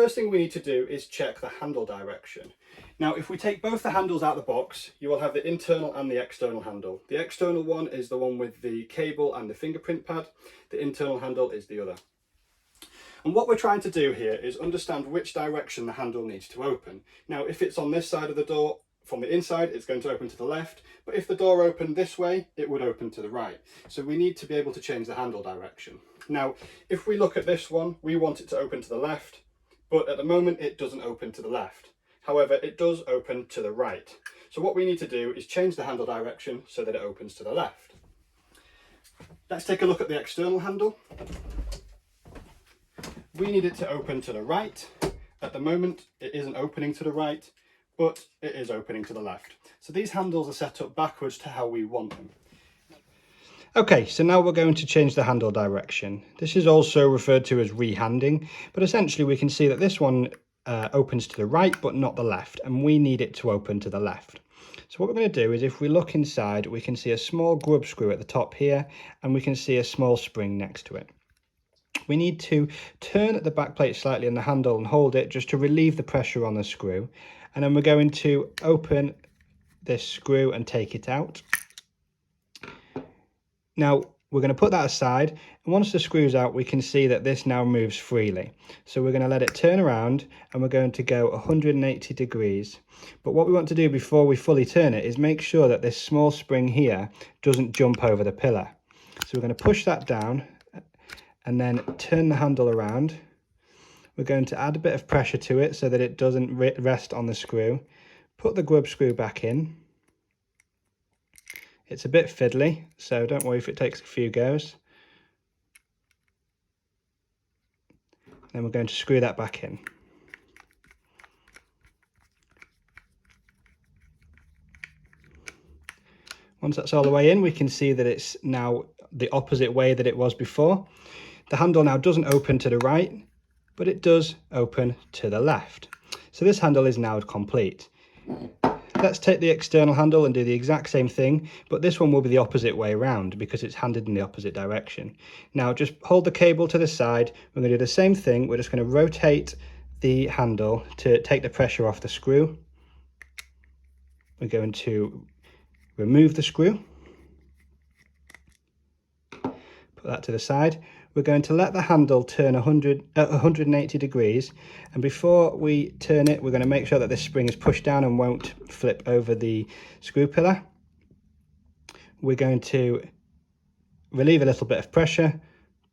first thing we need to do is check the handle direction. Now, if we take both the handles out of the box, you will have the internal and the external handle. The external one is the one with the cable and the fingerprint pad. The internal handle is the other. And what we're trying to do here is understand which direction the handle needs to open. Now, if it's on this side of the door, from the inside, it's going to open to the left, but if the door opened this way, it would open to the right. So we need to be able to change the handle direction. Now, if we look at this one, we want it to open to the left, but at the moment it doesn't open to the left. However, it does open to the right. So what we need to do is change the handle direction so that it opens to the left. Let's take a look at the external handle. We need it to open to the right. At the moment, it isn't opening to the right, but it is opening to the left. So these handles are set up backwards to how we want them. Okay, so now we're going to change the handle direction. This is also referred to as rehanding, but essentially we can see that this one opens to the right, but not the left, and we need it to open to the left. So what we're going to do is, if we look inside, we can see a small grub screw at the top here, and we can see a small spring next to it. We need to turn the back plate slightly on the handle and hold it just to relieve the pressure on the screw. And then we're going to open this screw and take it out. Now we're going to put that aside, and once the screw's out, we can see that this now moves freely. So we're going to let it turn around, and we're going to go 180 degrees. But what we want to do before we fully turn it is make sure that this small spring here doesn't jump over the pillar. So we're going to push that down and then turn the handle around. We're going to add a bit of pressure to it so that it doesn't rest on the screw. Put the grub screw back in. It's a bit fiddly, so don't worry if it takes a few goes. Then we're going to screw that back in. Once that's all the way in, we can see that it's now the opposite way that it was before. The handle now doesn't open to the right, but it does open to the left. So this handle is now complete. Let's take the external handle and do the exact same thing, but this one will be the opposite way around because it's handed in the opposite direction. Now just hold the cable to the side. We're going to do the same thing. We're just going to rotate the handle to take the pressure off the screw. We're going to remove the screw. Put that to the side. We're going to let the handle turn 180 degrees, and before we turn it, we're going to make sure that this spring is pushed down and won't flip over the screw pillar. We're going to relieve a little bit of pressure,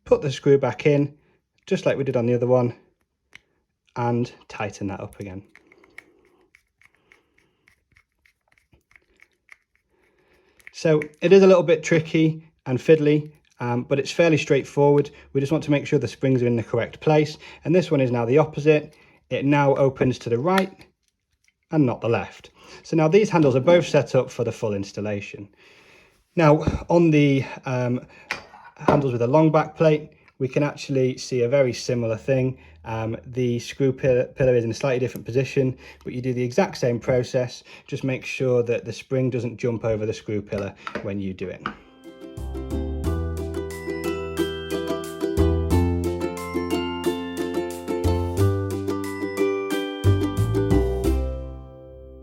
put the screw back in, just like we did on the other one, and tighten that up again. So it is a little bit tricky and fiddly, but it's fairly straightforward. We just want to make sure the springs are in the correct place, and this one is now the opposite. It now opens to the right and not the left. So now these handles are both set up for the full installation. Now on the handles with a long back plate, we can actually see a very similar thing. The screw pillar is in a slightly different position, but you do the exact same process. Just make sure that the spring doesn't jump over the screw pillar when you do it.